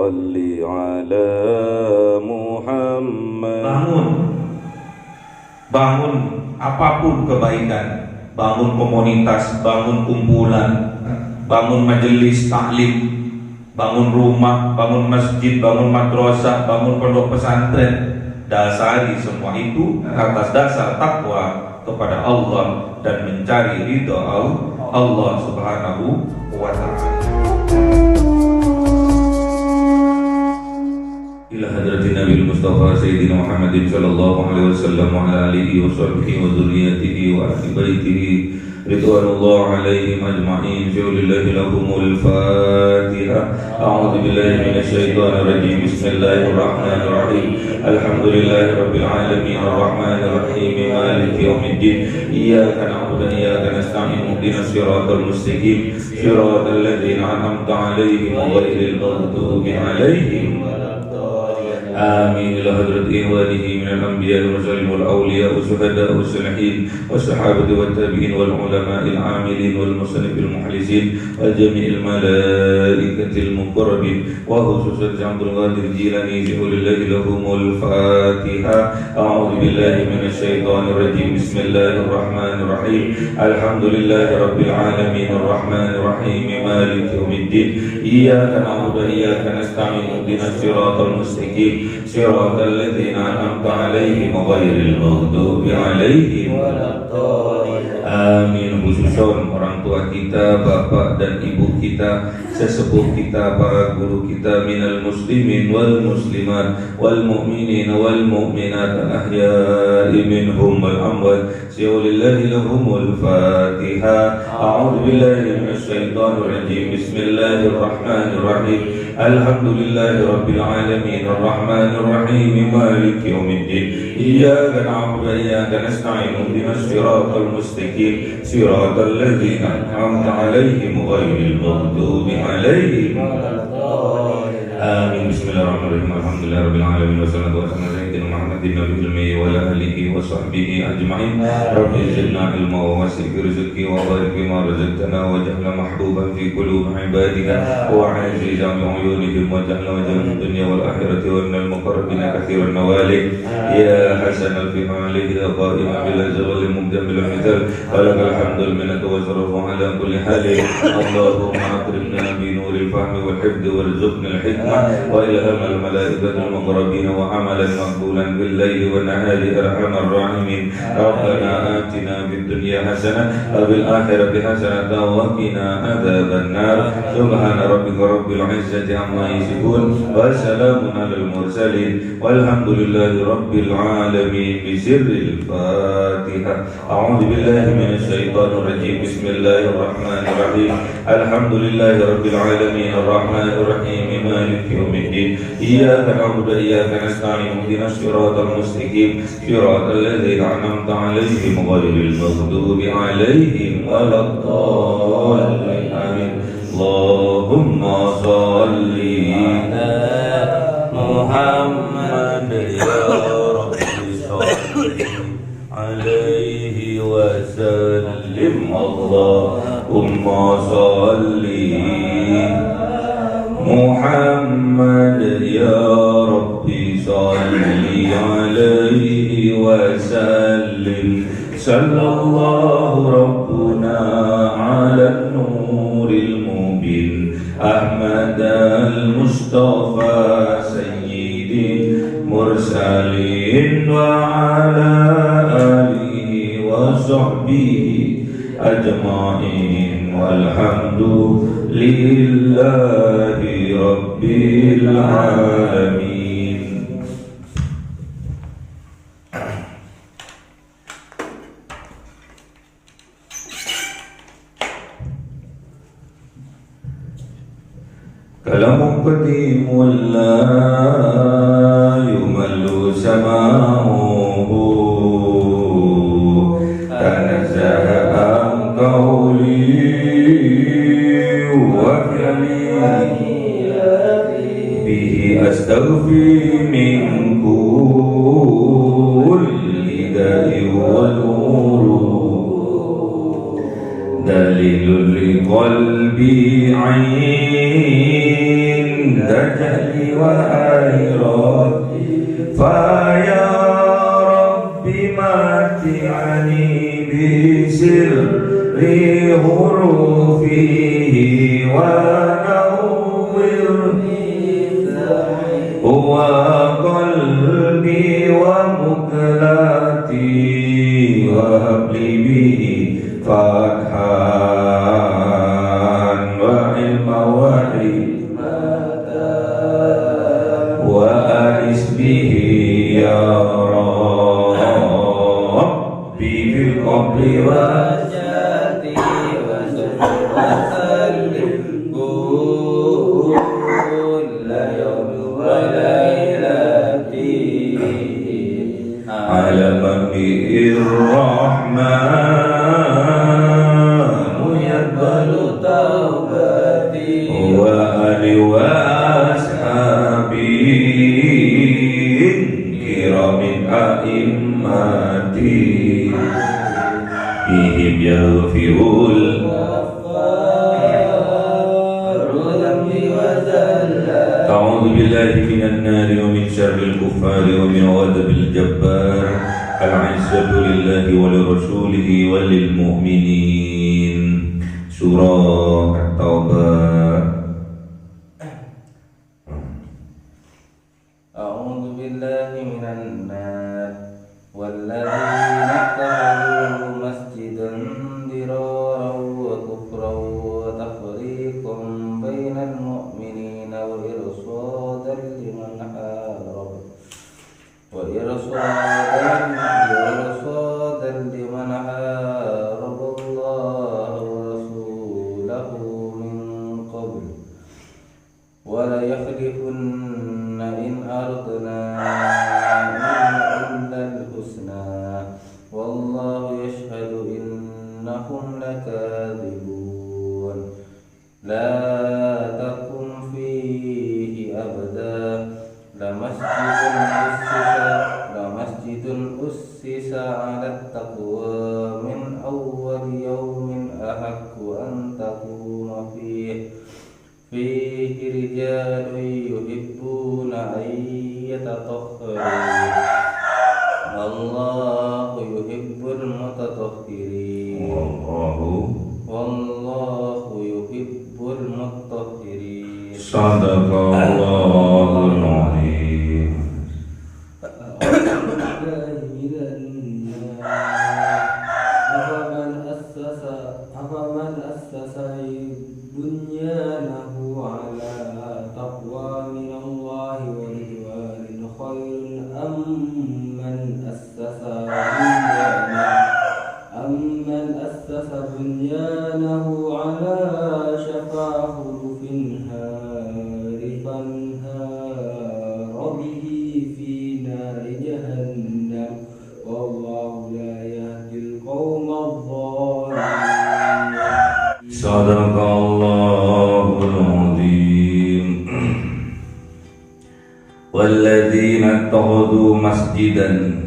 صل على محمد. Bangun apapun kebaikan, bangun komunitas, bangun kumpulan, bangun majelis taklim, bangun rumah, bangun masjid, bangun madrasah, bangun pondok pesantren. Dasari semua itu atas dasar takwa kepada Allah dan mencari ridha Allah Subhanahu wa ta'ala. Ila hadratin Nabi Mustafa Sayyidina Muhammadin sallallahu alaihi wasallam wa ala alihi wa sahbihi wa dzurriyyatihi wa ahli baitihi ridwanullah alaihim ajma'in. Lillahi lahumul Fatiha. A'udzu billahi minasy syaithanir rajim. Bismillahirrahmanirrahim. Alhamdulillahi rabbil alamin arrahmanir rahim maliki yaumiddin. Iyyaka na'budu wa iyyaka nasta'in. Ihdinas siratal mustaqim. Siratal ladzina an'amta 'alaihim ghairil maghdubi 'alaihim. آمين. إلى حضرة إخوانه من الأنبياء والمرسلين والأولياء والشهداء والصالحين والصحابة والتابعين والعلماء العاملين والمصنف المخلصين وجميع الملائكة المقربين وخصوصا عبد القادر الجيلاني لله لهم الفاتحة. أعوذ بالله من الشيطان الرجيم. بسم الله الرحمن الرحيم. الحمد لله رب العالمين الرحمن الرحيم مالك يوم الدين. إياك نعبد وإياك نستعين. اهدنا الصراط المستقيم صراط الذين أنعمت عليهم غير المغضوب عليهم ولا الضالين. Amin. Khususon orang tua kita, bapak dan ibu kita, sesepuh kita, para guru kita, minal muslimin wal muslimat wal mu'minin wal mu'minat ahya'i minhum wal amwat. Lillahi lahumul Fatiha. A'udzu billahi minasy syaithanir rajim. Bismillahirrahmanirrahim. Alhamdulillahi rabbil alamin arrahmanir rahim maliki yaumiddin. Iyyaka na'budu wa iyyaka nasta'in. Ihdinas siratal mustaqim siratal ladzina an'amta 'alaihim ghairil maghdubi 'alaihim waladdallin. Amin. Bismillahirrahmanirrahim. Alhamdulillahirabbil alamin wassalatu wassalamu ala sayyidina Muhammadin nabiyil ummi wa ala alihi wa sahbihi ajma'in. Rabbi zidna ilma wa wasi' rizqi wa barik bima razaqtana waj'alna mahbuban fi qulubi ibadika wa 'azizan bi 'uyunihim waj'alna wajhan dunya wal akhirati wa minal muqarrabin kathiran nawali ya hasanal fi malihi qa'iman bil zawali mubdan bil mithal walakal hamdul minnatu wa sarfu ala kulli halin. Allahumma akrimna bi nuril fahmi wal hifdhi warzuqna al hikmah wa ilhamal malaikatil muqarrabin wa amalan maqbulan bil laili wan nahari arhamar rahimin. Rabbana atina fid dunya hasanah wa fil akhirati hasanah wa qina adzaban nar. Subhana rabbika rabbil izzati amma yasifun wa salamun alal mursalin walhamdulillahi rabbil alamin. Bisirril Fatiha. A'udzu billahi minasy syaithanir rajim. Bismillahirrahmanirrahim. Alhamdulillahi rabbil alamin arrahmanir rahim maliki yaumiddin. Iyyaka na'budu wa iyyaka nasta'in. Ihdinas siratal mustaqim siratal ladzina an'amta 'alaihim ghairil maghdubi 'alaihim waladdallin. Amin. Allahumma shalli ala Muhammad ya Rabbi shalli alaihi wa sallim. Allahumma shalli Muhammad ya Rabbi shalli alaihi wa sallim. Sallallahu rabbuna ala nuril mubin Ahmad al-Mustafa sayyidin mursalin wa ala alihi wa sahbihi ajma'in walhamdu lillahi rabbil alamin. Kalamu qadimul la yumallu sama'uhu tanazzaha an qawli wa kalimi bihi astaghfi min kulli da'i wal dalilul liqalbi 'ain dajali wa airati faya rabbi mati'ani bisirri hurufihi wa nawwirni wa qalbi wa muklati wa habli bihi fathan wa ilma wa hikmata wa anis bihi ya Rabbi bil qabli wa jati wa sallim kulla yawmi wa laylati ala mabir rahman yaqbalu taubati wa ali wa ashabi kiramin a'immati ihim yaghfirul أعوذ بالله من النار ومن شر الكفار ومن غضب الجبار العزة لله ولرسوله وللمؤمنين سورة التوبة أعوذ بالله من النار والذين اتخذوا مسجدا ضرارا وكفرا وتفريقا بين المؤمنين وإرصادا لمن حارب الله ورسوله من قبل وليحلفن إن أردنا إلا الحسنى والله يشهد إنهم لكاذبون لا تقم فيه أبدا لمسجد أسس على التقوى من أول يوم أحق أن تقوم فيه رجال يحبون أن يتطهروا والله يحب المتطهرين والله يحب المتطهرين صدق الله العظيم أفمن أسس بنيانه على تقوى من الله ورضوان خير أم من أسس بنيانه على شفا خلف هار فانهار به في نار جهنم والله لا يهدي القوم الظالمين صدق الله العظيم والذين اتخذوا مسجدا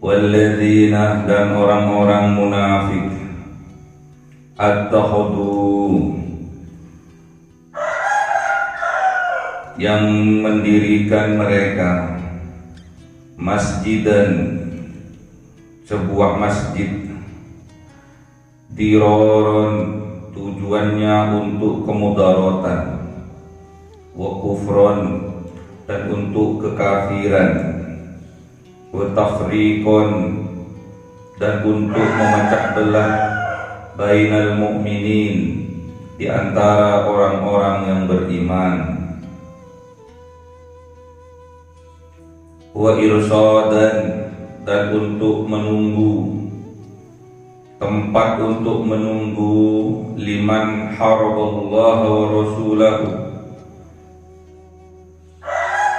walladzina dan orang-orang munafik attakhadhu yang mendirikan mereka masjidan sebuah masjid diroron tujuannya untuk kemudaratan wa kufron dan untuk kekafiran wa tafriqon dan untuk memecah belah bainal mu'minin di antara orang-orang yang beriman wa irsadan dan untuk menunggu tempat untuk menunggu liman haraballaha wa rasulahu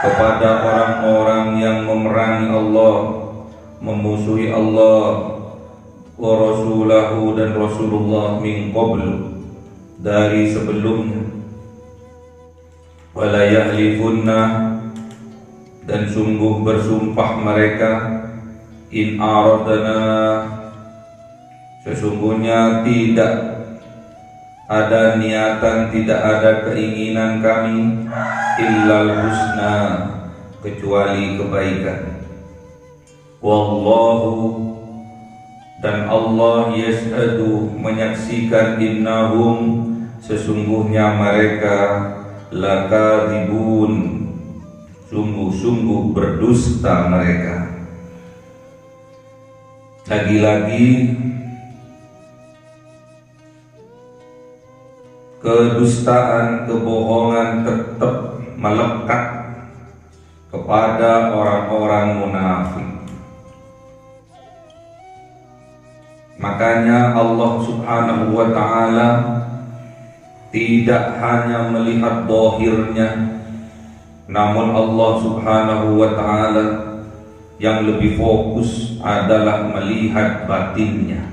kepada orang-orang yang memerangi Allah, memusuhi Allah wa rasulahu dan Rasulullah min qablu dari sebelumnya wala yahlifunna dan sungguh bersumpah mereka in aradana sesungguhnya tidak ada niatan, tidak ada keinginan kami illal husna, kecuali kebaikan. Wallahu, dan Allah yashhadu, menyaksikan, innahum, sesungguhnya mereka lakadzibun, sungguh-sungguh berdusta mereka. Lagi-lagi kedustaan, kebohongan tetap melekat kepada orang-orang munafik. Makanya Allah Subhanahu wa ta'ala tidak hanya melihat zahirnya, namun Allah Subhanahu wa ta'ala yang lebih fokus adalah melihat batinnya.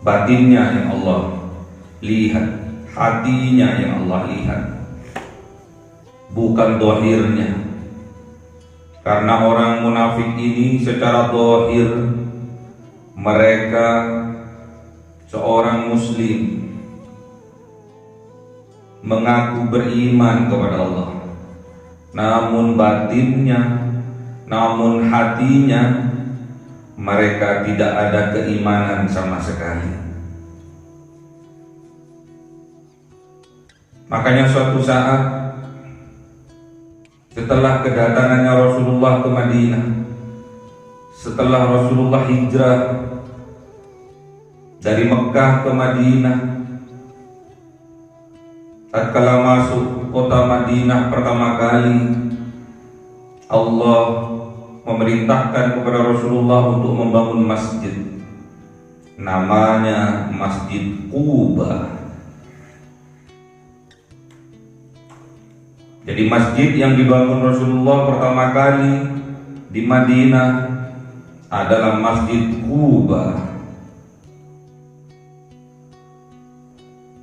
Batinnya yang Allah lihat, hatinya yang Allah lihat, bukan zahirnya. Karena orang munafik ini secara zahir mereka seorang muslim, mengaku beriman kepada Allah, namun batinnya, namun hatinya mereka tidak ada keimanan sama sekali. Makanya suatu saat setelah kedatangannya Rasulullah ke Madinah, setelah Rasulullah hijrah dari Mekah ke Madinah, tatkala masuk kota Madinah pertama kali, Allah memerintahkan kepada Rasulullah untuk membangun masjid, namanya Masjid Quba. Jadi masjid yang dibangun Rasulullah pertama kali di Madinah adalah Masjid Quba.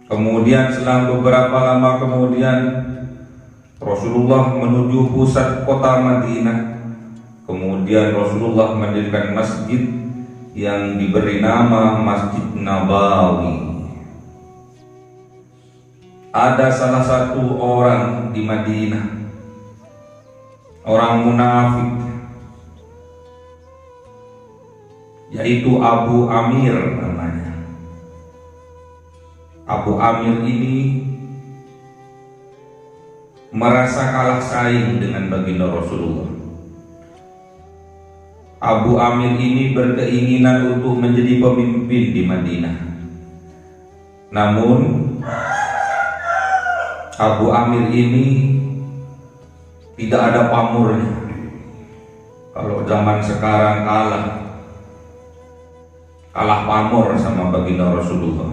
Kemudian selang beberapa lama kemudian Rasulullah menuju pusat kota Madinah. Kemudian Rasulullah mendirikan masjid yang diberi nama Masjid Nabawi. Ada salah satu orang di Madinah, orang munafik, yaitu Abu Amir namanya. Abu Amir ini merasa kalah saing dengan baginda Rasulullah. Abu Amir ini berkeinginan untuk menjadi pemimpin di Madinah. Namun Abu Amir ini tidak ada pamornya. Kalau zaman sekarang kalah pamor sama baginda Rasulullah.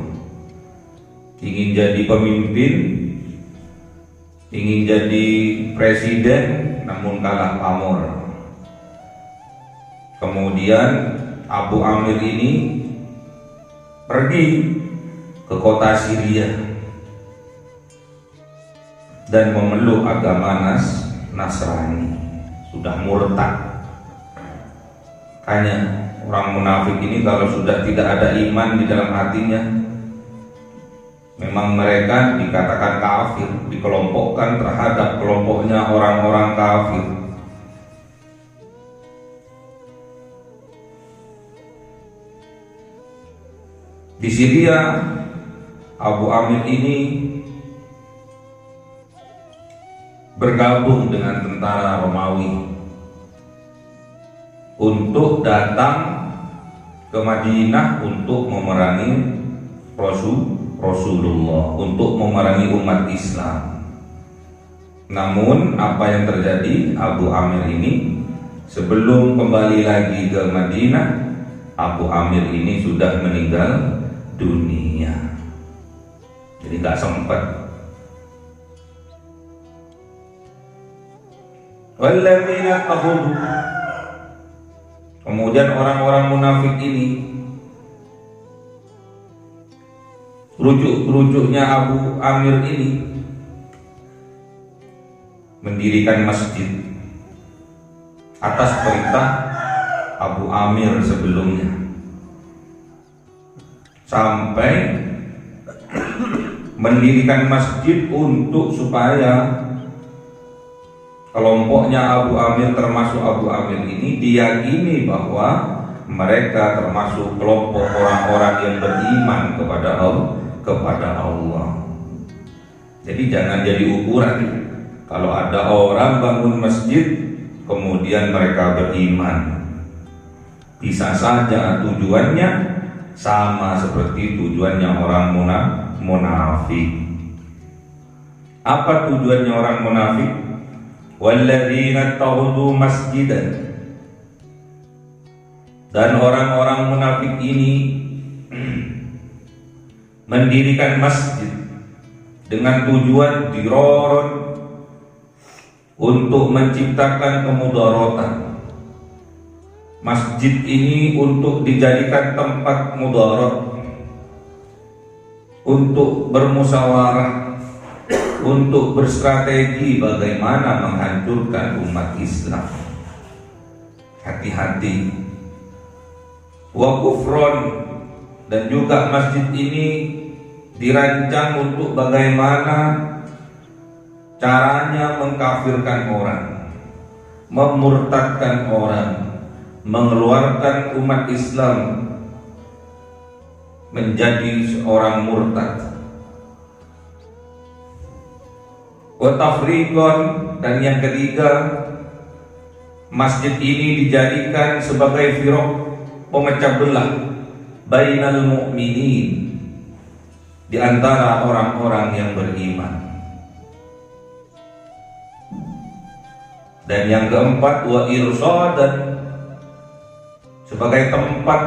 Ingin jadi pemimpin, ingin jadi presiden, namun kalah pamor. Kemudian Abu Amir ini pergi ke kota Syria dan memeluk agama Nasrani, sudah murtad. Makanya orang munafik ini kalau sudah tidak ada iman di dalam hatinya, memang mereka dikatakan kafir, dikelompokkan terhadap kelompoknya orang-orang kafir. Di Syria, Abu Amir ini bergabung dengan tentara Romawi untuk datang ke Madinah untuk memerangi Rasulullah, untuk memerangi umat Islam. Namun apa yang terjadi, Abu Amir ini sebelum kembali lagi ke Madinah, Abu Amir ini sudah meninggal dunia. Jadi gak sempat. Walladzina kafaru, kemudian orang-orang munafik ini, rujuknya Abu Amir ini mendirikan masjid atas perintah Abu Amir sebelumnya. sampai mendirikan masjid untuk supaya kelompoknya Abu Amir, termasuk Abu Amir ini, diyakini bahwa mereka termasuk kelompok orang-orang yang beriman kepada Allah. Jadi jangan jadi ukuran kalau ada orang bangun masjid kemudian mereka beriman. Bisa saja tujuannya sama seperti tujuannya orang munafik. Apa tujuannya orang munafik? Walladzina takhudhu masjidan. Dan orang-orang munafik ini mendirikan masjid dengan tujuan diroron untuk menciptakan kemudaratan. Masjid ini untuk dijadikan tempat mudarat, untuk bermusyawarah, untuk berstrategi bagaimana menghancurkan umat Islam. Hati-hati. Wa kufron, dan juga masjid ini dirancang untuk bagaimana caranya mengkafirkan orang, memurtadkan orang, mengeluarkan umat Islam menjadi seorang murtad. Wa tafriqon, dan yang ketiga, masjid ini dijadikan sebagai firaq, pemecah belah bainal mu'minin, di antara orang-orang yang beriman. Dan yang keempat, wa irsadan, sebagai tempat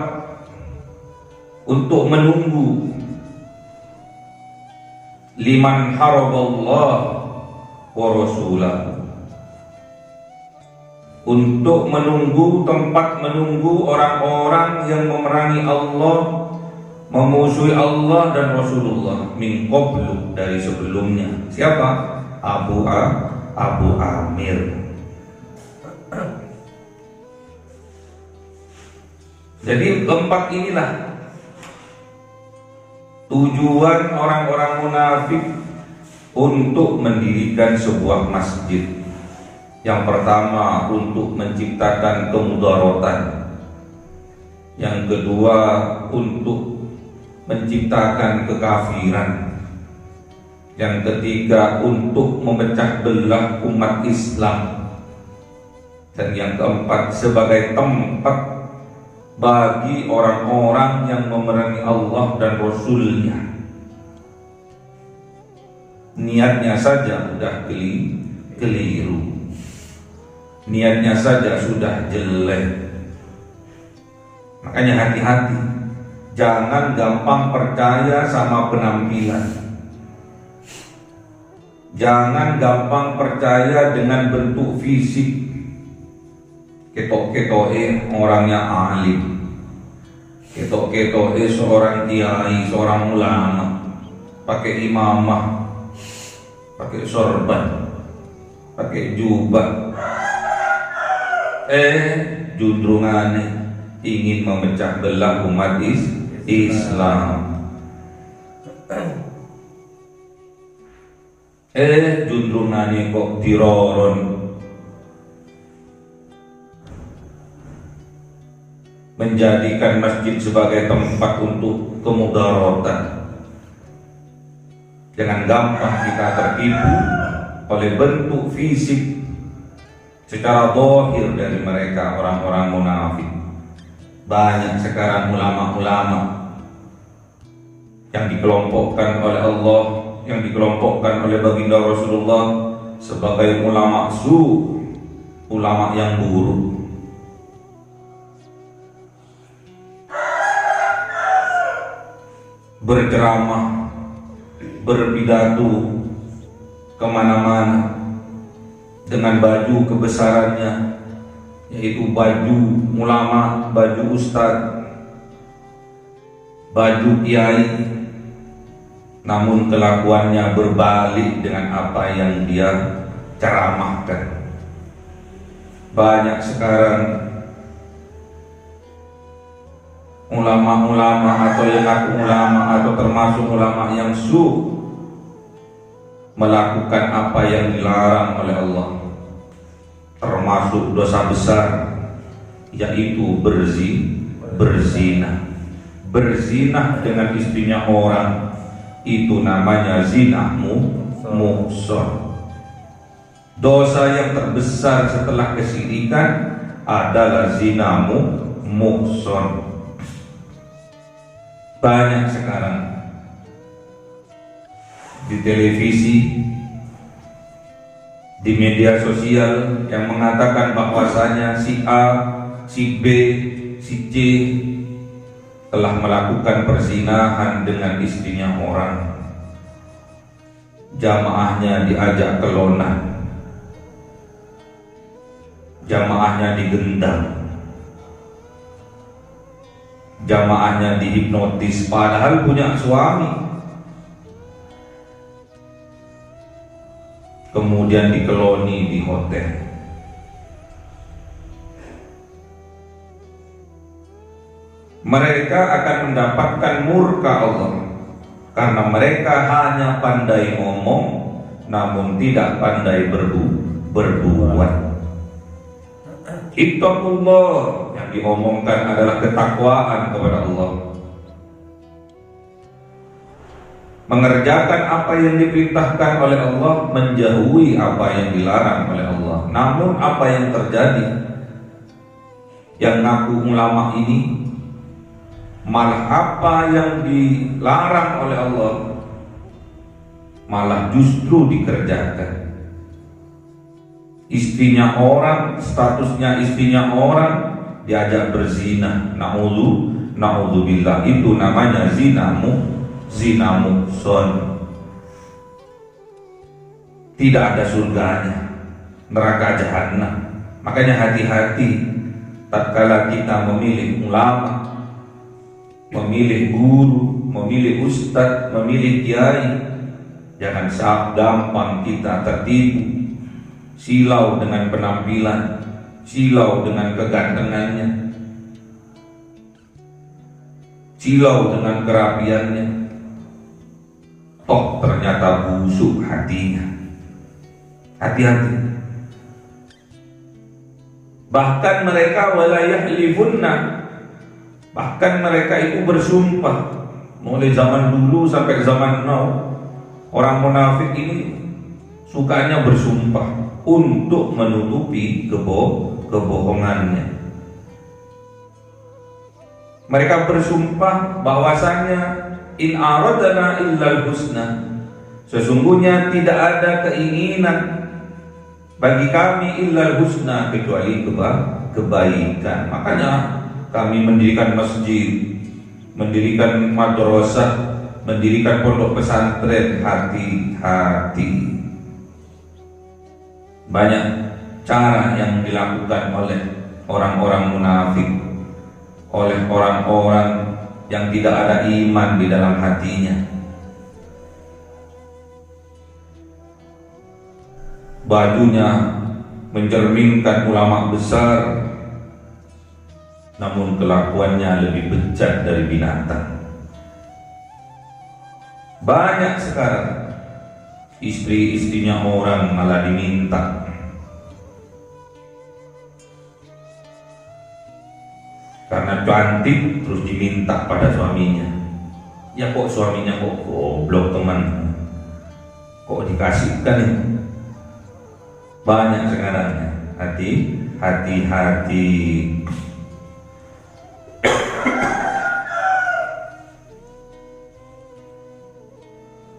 untuk menunggu liman haraballah wa rasulahu, untuk menunggu, tempat menunggu orang-orang yang memerangi Allah, memusuhi Allah dan Rasulullah min qablu, dari sebelumnya. Siapa? Abu Amir. Jadi keempat inilah tujuan orang-orang munafik untuk mendirikan sebuah masjid. Yang pertama untuk menciptakan kemudaratan, yang kedua untuk menciptakan kekafiran, yang ketiga untuk memecah belah umat Islam, dan yang keempat sebagai tempat bagi orang-orang yang memerangi Allah dan Rasulnya. Niatnya saja sudah keliru, niatnya saja sudah jelek. Makanya hati-hati, jangan gampang percaya sama penampilan, jangan gampang percaya dengan bentuk fisik. Ketok-ketoke orangnya alim, ketok-ketoke seorang kiai, seorang ulama, pakai imamah, pakai sorban, pakai jubah, jundrungane ingin memecah belah umat Islam. Jundrungane kok diroron, menjadikan masjid sebagai tempat untuk kemudaratan. Jangan gampang kita tertipu oleh bentuk fisik secara zahir dari mereka, orang-orang munafik. Banyak sekarang ulama-ulama yang dikelompokkan oleh Allah, yang dikelompokkan oleh baginda Rasulullah sebagai ulama ulama yang buruk. Berceramah, berpidato kemana-mana dengan baju kebesarannya, yaitu baju ulama, baju ustadz, baju kiai, namun kelakuannya berbalik dengan apa yang dia ceramahkan. Banyak sekarang ulama-ulama atau yang ngaku ulama atau termasuk ulama yang melakukan apa yang dilarang oleh Allah, termasuk dosa besar, yaitu berzina. Berzina dengan istrinya orang, itu namanya zina muhson. Dosa yang terbesar setelah kesyirikan adalah zina muhson. Banyak sekarang di televisi, di media sosial yang mengatakan bahwasanya si A, si B, si C telah melakukan perzinahan dengan istrinya orang. Jamaahnya diajak ke lona, jamaahnya digendam, jamaahnya dihipnotis, padahal punya suami. Kemudian dikeloni di hotel. Mereka akan mendapatkan murka Allah karena mereka hanya pandai ngomong namun tidak pandai berbuat. Ittaqullah, yang diomongkan adalah ketakwaan kepada Allah. Mengerjakan apa yang diperintahkan oleh Allah, menjauhi apa yang dilarang oleh Allah. Namun apa yang terjadi, yang ngaku ulama ini malah apa yang dilarang oleh Allah malah justru dikerjakan. Istrinya orang, statusnya istrinya orang, diajak berzina. Na'udzubillah, itu namanya zina muhson. Tidak ada surganya, neraka jahanam. Makanya hati-hati tatkala kita memilih ulama, memilih guru, memilih ustadz, memilih kiai. Jangan gampang kita tertipu, silau dengan penampilan, silau dengan kegantengannya, silau dengan kerapiannya, toh ternyata busuk hatinya. Hati-hati. Bahkan mereka wala yahlifunna, bahkan mereka itu bersumpah. Mulai zaman dulu sampai zaman now, orang munafik ini sukanya bersumpah untuk menutupi kebohongannya. Mereka bersumpah bahwasanya in aradana illal husna, sesungguhnya tidak ada keinginan bagi kami illal husna, kecuali kebaikan. Makanya kami mendirikan masjid, mendirikan madrasah, mendirikan pondok pesantren. Hati-hati. Banyak cara yang dilakukan oleh orang-orang munafik, oleh orang-orang yang tidak ada iman di dalam hatinya. Bajunya mencerminkan ulama besar, namun kelakuannya lebih bejat dari binatang. Banyak sekarang istri-istrinya orang malah diminta. Karena cantik terus diminta pada suaminya. Ya kok suaminya kok goblok teman, kok dikasihkan ya? Banyak sekarang ya. Hati-hati.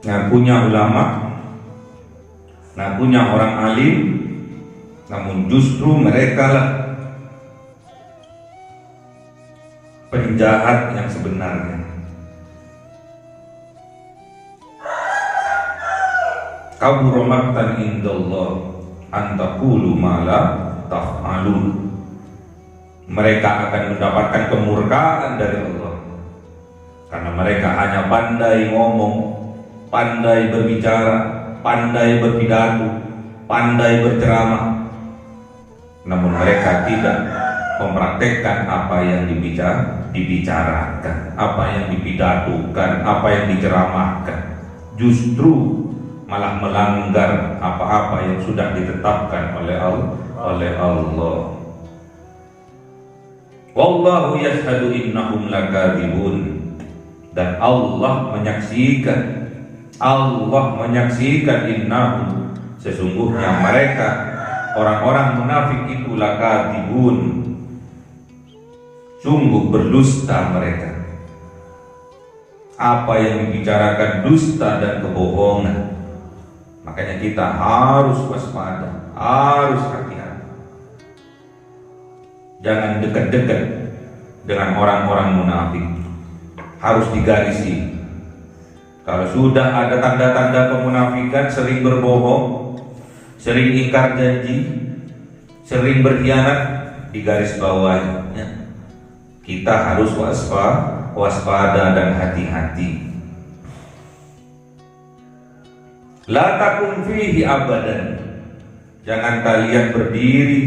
Ngakunya ulama, ngakunya orang alim, namun justru mereka lah penjahat yang sebenarnya. Kabura maqtan indallah antaqulu ma la taf'alun. Mereka akan mendapatkan kemurkaan dari Allah karena mereka hanya pandai ngomong, pandai berbicara, pandai berpidato, pandai berceramah, namun mereka tidak mempraktekkan apa yang dibicarakan, apa yang dipidatukan, apa yang diceramahkan. Justru malah melanggar apa-apa yang sudah ditetapkan oleh Allah. Wallahu yashhadu innahum lakadzibun. Dan Allah menyaksikan innahum, sesungguhnya mereka orang-orang munafik itu lakadzibun, sungguh berdusta mereka. Apa yang dibicarakan dusta dan kebohongan. Makanya kita harus waspada, harus hati-hati. Jangan dekat-dekat dengan orang-orang munafik. Harus digarisi. Kalau sudah ada tanda-tanda kemunafikan, sering berbohong, sering ingkar janji, sering berkhianat, digaris bawahnya. Kita harus waspada dan hati-hati. La takum fihi abadan. Jangan kalian berdiri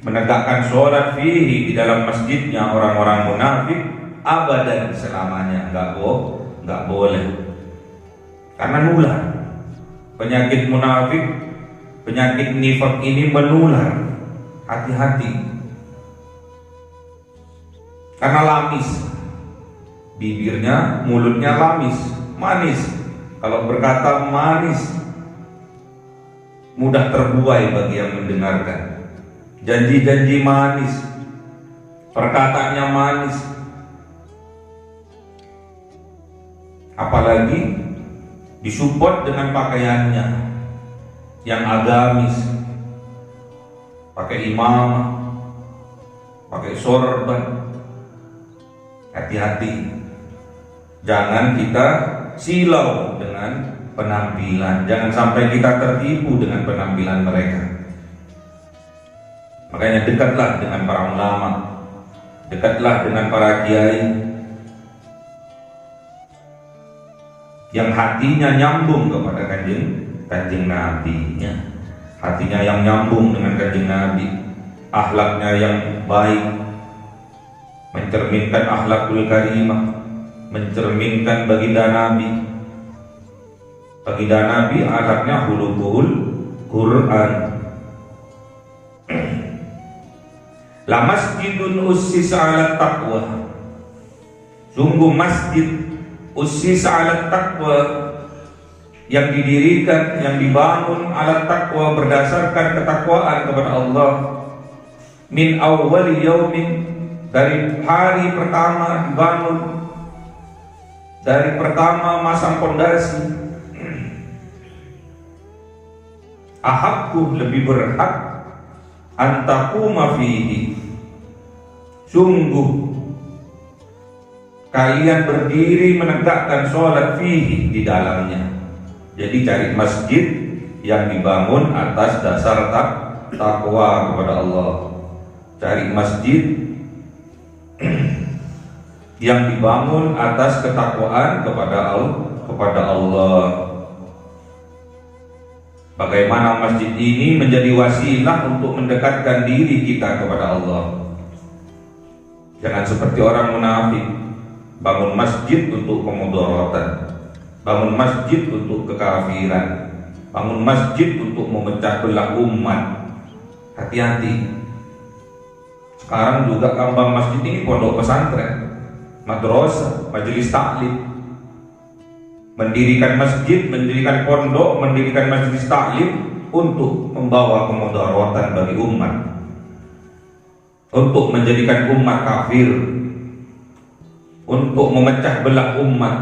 menegakkan sholat fihi, di dalam masjidnya orang-orang munafik, abadan, selamanya. Enggak boleh. Karena nular. Penyakit munafik, penyakit nifak ini menular. Hati-hati. Karena lamis. Bibirnya, mulutnya lamis, manis. Kalau berkata manis, mudah terbuai bagi yang mendengarkan. Janji-janji manis, perkataannya manis. Apalagi disupport dengan pakaiannya yang agamis, pakai imamah, pakai sorban. Hati-hati, jangan kita silau dengan penampilan, jangan sampai kita tertipu dengan penampilan mereka. Makanya dekatlah dengan para ulama, dekatlah dengan para kiai yang hatinya nyambung kepada kanjeng Nabi, hatinya yang nyambung dengan kanjeng Nabi, akhlaknya yang baik, mencerminkan akhlakul karimah, mencerminkan baginda Nabi. Baginda Nabi akhlaknya huluhul Quran. La masjidun ussisa 'ala taqwa. Sungguh masjid ussisa 'ala taqwa, yang didirikan, yang dibangun 'ala taqwa, berdasarkan ketakwaan kepada Allah. Min awwali yaumin, dari hari pertama dibangun, dari pertama masang pondasi. Ahaqqu, lebih berhak, antaquma fihi, sungguh kalian berdiri menegakkan sholat fihi, di dalamnya. Jadi cari masjid yang dibangun atas dasar takwa kepada Allah. Cari masjid yang dibangun atas ketakwaan kepada Allah. Bagaimana masjid ini menjadi wasilah untuk mendekatkan diri kita kepada Allah. Jangan seperti orang munafik, bangun masjid untuk kemudaratan, bangun masjid untuk kekafiran, bangun masjid untuk memecah belah umat. Hati-hati. Sekarang juga kambang masjid ini pondok pesantren, madrasah, majelis taklim. Mendirikan masjid, mendirikan pondok, mendirikan majelis taklim untuk membawa kemudaratan bagi umat, untuk menjadikan umat kafir, untuk memecah belah umat,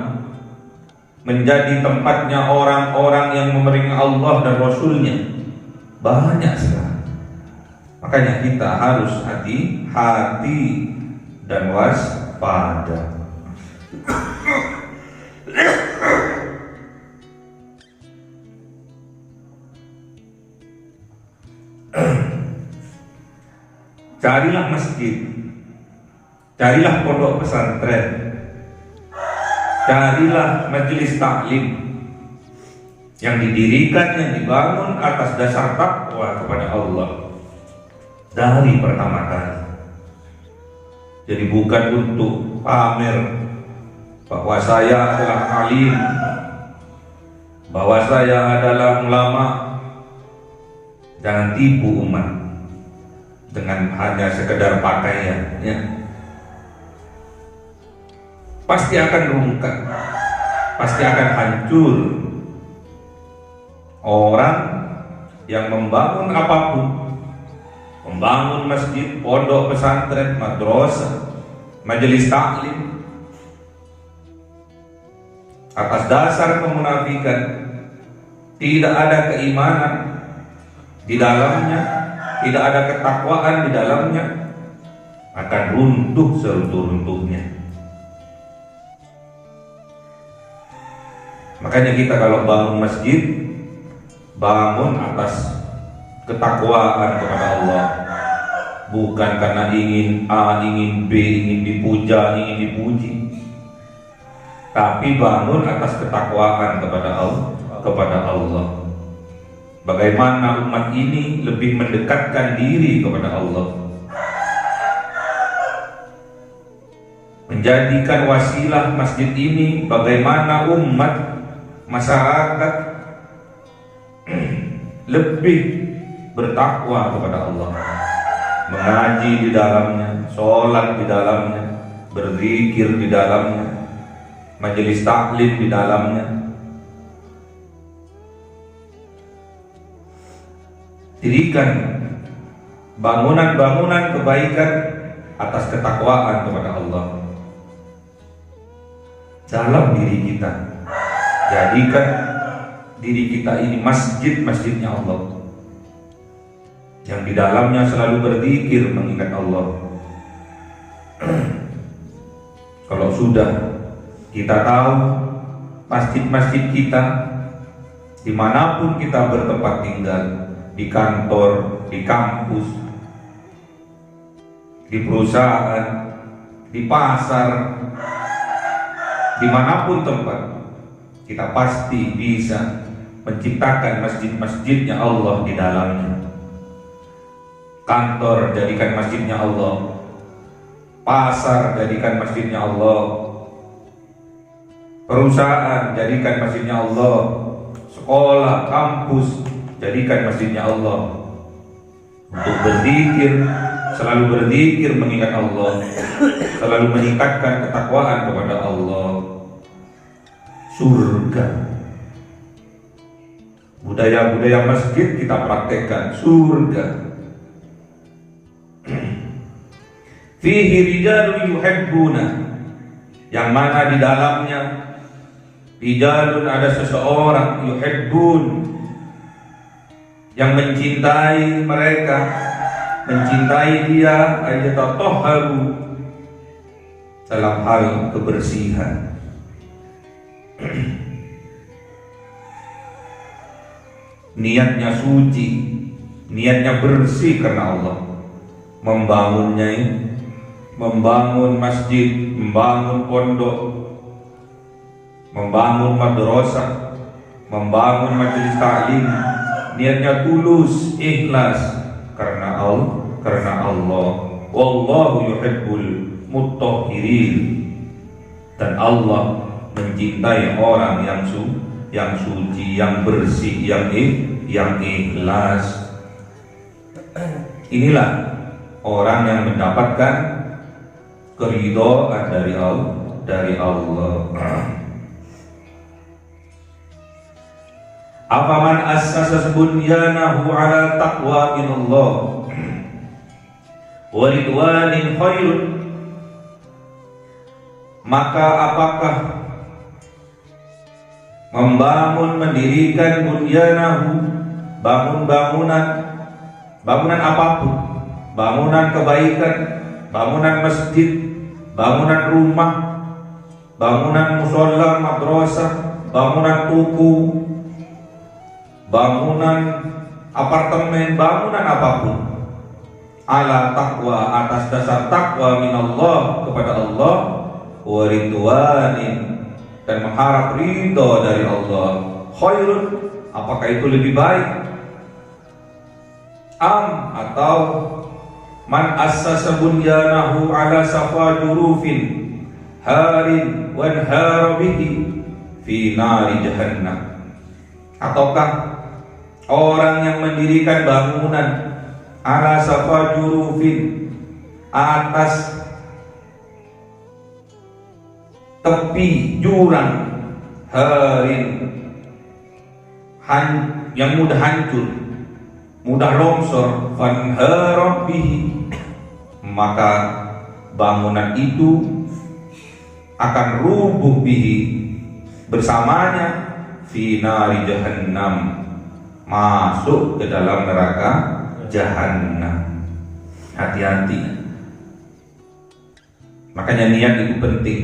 menjadi tempatnya orang-orang yang memerangi Allah dan Rasulnya. Banyak sekali. Makanya kita harus hati-hati dan waspada. Carilah masjid, carilah pondok pesantren, carilah majelis taklim yang didirikan, yang dibangun atas dasar takwa kepada Allah dari pertama kali. Jadi bukan untuk pamer bahwa saya adalah alim, bahwa saya adalah ulama. Jangan tipu umat dengan hanya sekedar pakaian, ya. Pasti akan rungkat, pasti akan hancur. Orang yang membangun apapun, membangun masjid, pondok pesantren, madrasah, majelis taklim, atas dasar kemunafikan, tidak ada keimanan di dalamnya, tidak ada ketakwaan di dalamnya, akan runtuh seruntuh-runtuhnya. Makanya kita kalau bangun masjid, bangun atas ketakwaan kepada Allah, bukan karena ingin A, ingin B, ingin dipuja, ingin dipuji, tapi bangun atas ketakwaan kepada Allah. Bagaimana umat ini lebih mendekatkan diri kepada Allah, menjadikan wasilah masjid ini bagaimana umat masyarakat lebih bertakwa kepada Allah, mengaji di dalamnya, sholat di dalamnya, berzikir di dalamnya, majelis taklim di dalamnya. Dirikan bangunan-bangunan kebaikan atas ketakwaan kepada Allah dalam diri kita. Jadikan diri kita ini masjid-masjidnya Allah, yang di dalamnya selalu berzikir mengingat Allah. Kalau sudah kita tahu masjid-masjid kita, dimanapun kita bertempat tinggal, di kantor, di kampus, di perusahaan, di pasar, dimanapun tempat, kita pasti bisa menciptakan masjid-masjidnya Allah di dalamnya. Kantor jadikan masjidnya Allah, pasar jadikan masjidnya Allah, perusahaan jadikan masjidnya Allah, sekolah, kampus jadikan masjidnya Allah. Untuk berzikir, selalu berzikir mengingat Allah, selalu meningkatkan ketakwaan kepada Allah. Surga, budaya-budaya masjid kita praktekkan. Surga, fihi rijalun yuhibbuna, yang mana di dalamnya rijalun, ada seseorang, yuhibbun, yang mencintai mereka, mencintai dia, ayatahharu, dalam hal kebersihan. Niatnya suci, niatnya bersih karena Allah. Membangunnya ini, membangun masjid, membangun pondok, membangun madrasah, membangun majelis taklim, niatnya tulus, ikhlas karena Allah. Wallahu yuhibbul mutahhirin, dan Allah mencintai orang yang suci, yang bersih, yang ikhlas. Inilah orang yang mendapatkan keridhaan dari Allah. Afaman assasa bunyanahu ala taqwa minallah wa ridwanin khairun, maka apakah mendirikan bunyanahu, bangunan apapun, bangunan kebaikan, bangunan masjid, bangunan rumah, bangunan musholla, madrasah, bangunan tuku, bangunan apartemen, bangunan apapun, ala taqwa, atas dasar takwa minallah, kepada Allah, wa ridwanin, dan mengharap ridho dari Allah, khairun, apakah itu lebih baik, atau Man assasa bunyanahu ala safa jurufin harin wanhara bihi fi nari jahannam. Ataukah orang yang mendirikan bangunan ala safa jurufin, atas tepi jurang, harin, yang mudah hancur, mudah longsor, fanhara bihi, maka bangunan itu akan rubuh bihi, bersamanya, fi nari jahannam, masuk ke dalam neraka jahannam. Hati-hati. Makanya niat itu penting.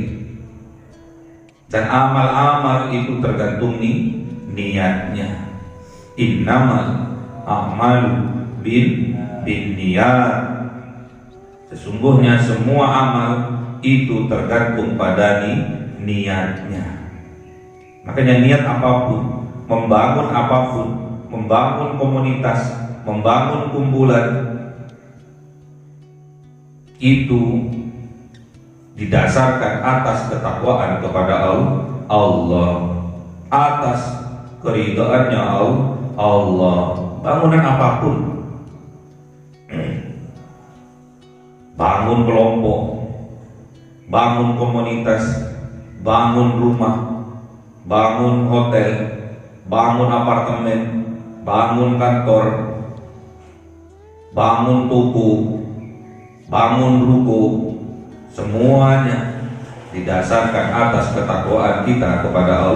Dan amal-amal itu tergantung niatnya. Innamal a'malu bin niat. Sesungguhnya semua amal itu tergantung pada niatnya. Makanya niat apapun, membangun apapun, membangun komunitas, membangun kumpulan, itu didasarkan atas ketakwaan kepada Allah, atas keridaannya Allah. Bangunan apapun, bangun kelompok, bangun komunitas, bangun rumah, bangun hotel, bangun apartemen, bangun kantor, bangun toko, bangun ruko, semuanya didasarkan atas ketakwaan kita kepada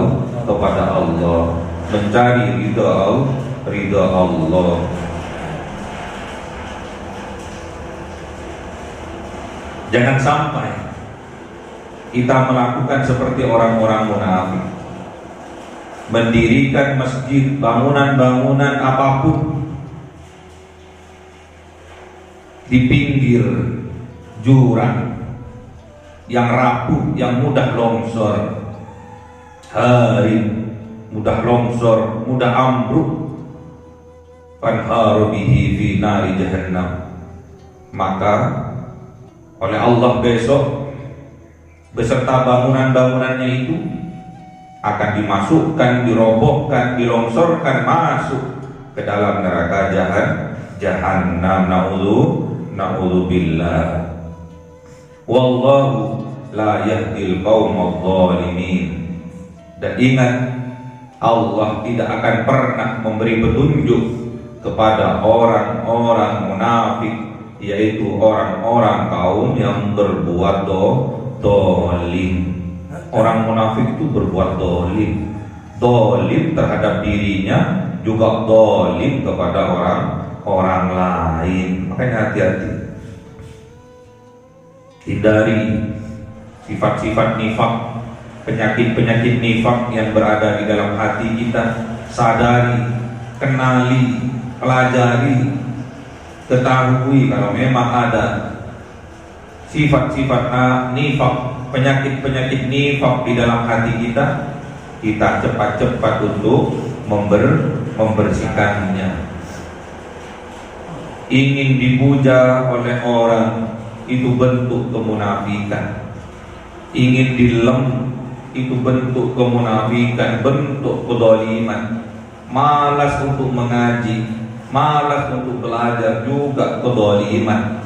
Allah, mencari ridha Allah. Jangan sampai kita melakukan seperti orang-orang munafik, mendirikan masjid, bangunan-bangunan apapun di pinggir jurang yang rapuh, yang mudah longsor, harin, mudah longsor, mudah ambruk, fanharu bihi fi nari jahannam, maka oleh Allah besok beserta bangunan-bangunannya itu akan dimasukkan, dirobohkan, dilongsorkan masuk ke dalam neraka jahannam. Na'udzubillah. Wallahu la yahdil qaumadh dhalimin. Dan ingat, Allah tidak akan pernah memberi petunjuk kepada orang-orang munafik, yaitu orang-orang kaum yang berbuat dolim. Orang munafik itu berbuat dolim terhadap dirinya, juga dolim kepada orang lain. Makanya hati-hati, hindari sifat-sifat nifak, penyakit-penyakit nifak yang berada di dalam hati kita. Sadari, kenali, pelajari, ketahui kalau memang ada sifat-sifat nifak, penyakit-penyakit nifak di dalam hati kita, kita cepat-cepat untuk membersihkannya. Ingin dipuja oleh orang, itu bentuk kemunafikan. Ingin dilem, itu bentuk kemunafikan, bentuk kedoliman. Malas untuk mengaji, malas untuk belajar, juga kedoliman,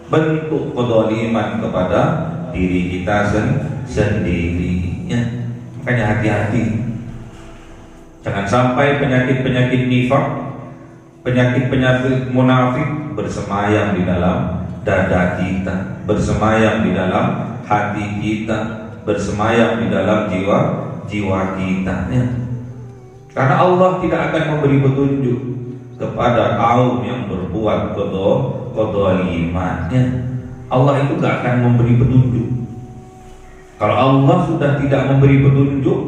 bentuk kedoliman kepada diri kita sendirinya. Makanya hati-hati, jangan sampai penyakit-penyakit nifak, penyakit-penyakit munafik bersemayam di dalam dada kita, bersemayam di dalam hati kita, bersemayam di dalam jiwa kita, ya. Karena Allah tidak akan memberi petunjuk kepada kaum yang berbuat kedoliman, ya. Allah itu gak akan memberi petunjuk. Kalau Allah sudah tidak memberi petunjuk,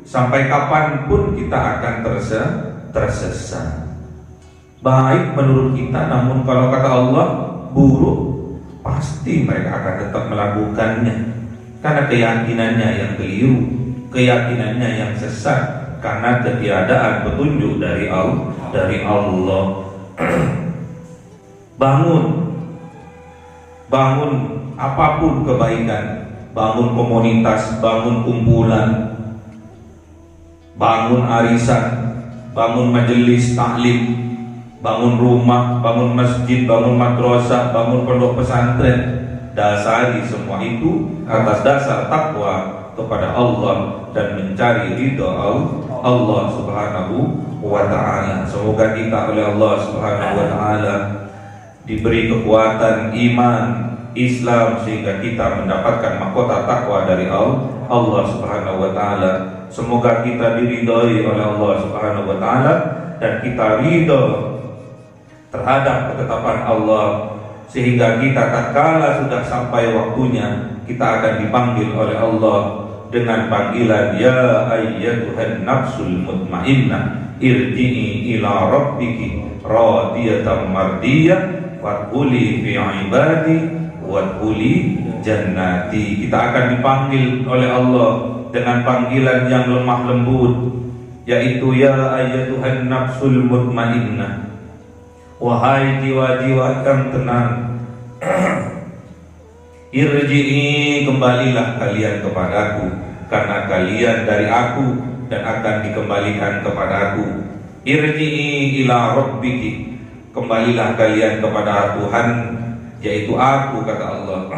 sampai kapanpun kita akan tersesat. Baik menurut kita, namun kalau kata Allah buruk, pasti mereka akan tetap melakukannya, karena keyakinannya yang keliru, keyakinannya yang sesat, karena ketiadaan petunjuk dari Allah. Bangun bangun apapun kebaikan, bangun komunitas, bangun kumpulan, bangun arisan, bangun majelis taklim, bangun rumah, bangun masjid, bangun madrasah, bangun pondok pesantren. Dasari semua itu atas dasar takwa kepada Allah dan mencari ridha Allah Subhanahu wa ta'ala. Semoga kita oleh Allah Subhanahu wa ta'ala diberi kekuatan iman Islam sehingga kita mendapatkan mahkota takwa dari Allah Subhanahu wa ta'ala. Semoga kita diridhai oleh Allah Subhanahu wa ta'ala dan kita ridha terhadap ketetapan Allah, sehingga kita tatkala sudah sampai waktunya kita akan dipanggil oleh Allah dengan panggilan ya ayyatuhan nafsul mutmainnah irji'i ila rabbiki radiyatan mardiyah wadkhuli fi ibadi wadkhuli jannati. Kita akan dipanggil oleh Allah dengan panggilan yang lemah lembut, yaitu ya ayyatuhan nafsul mutmainnah, wahai jiwa-jiwa yang tenang, irji'i, kembalilah kalian kepadaku, karena kalian dari aku dan akan dikembalikan kepadaku. Irji'i ila rabbiki, kembalilah kalian kepada Tuhan, yaitu aku, kata Allah.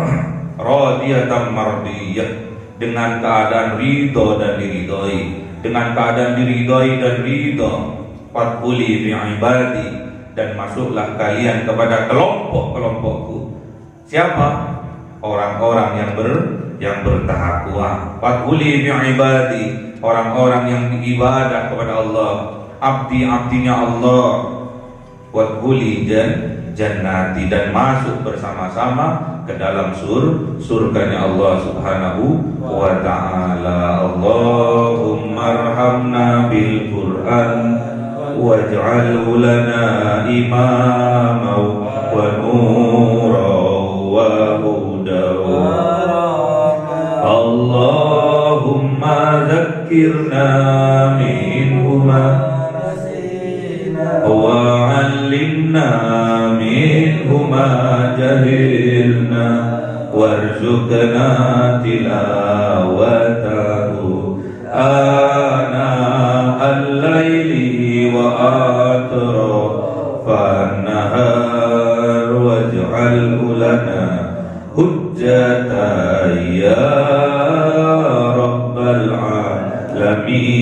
Radiyatan mardiyah, dengan keadaan ridho dan diridhoi, dengan keadaan diridhoi dan ridho. Fadkhuli fi ibadi, dan masuklah kalian kepada kelompok-kelompokku. Siapa? Orang-orang yang bertakwa. Fadkhuli fi ibadi, orang-orang yang beribadah kepada Allah, abdi-abdinya Allah. Wadkhuli jannati, dan masuk bersama-sama ke dalam surganya Allah Subhanahu wa ta'ala. Allahumma arhamna bil Qur'an waj'alhu lana imama wa nura wa huda. Allahumma zakkirna minhuma wa 'allimna minhuma jahilna warzuqna tilawatahu ana al-laili wa atrafan nahar waj'alhu lana hujjatan ya rabbal alamin.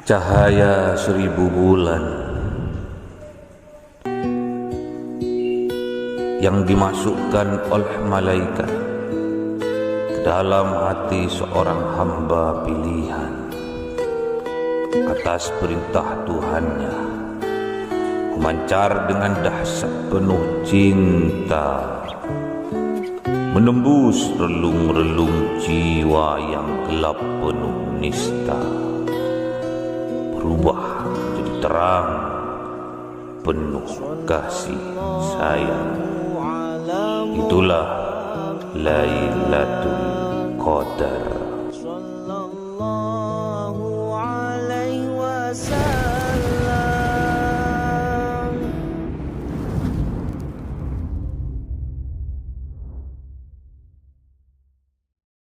Cahaya 1000 bulan yang dimasukkan oleh malaikat ke dalam hati seorang hamba pilihan atas perintah Tuhannya, memancar dengan dahsyat penuh cinta, menembus relung-relung jiwa yang gelap penuh nista, berubah menjadi terang penuh kasih sayang. Itulah Lailatul Qadar.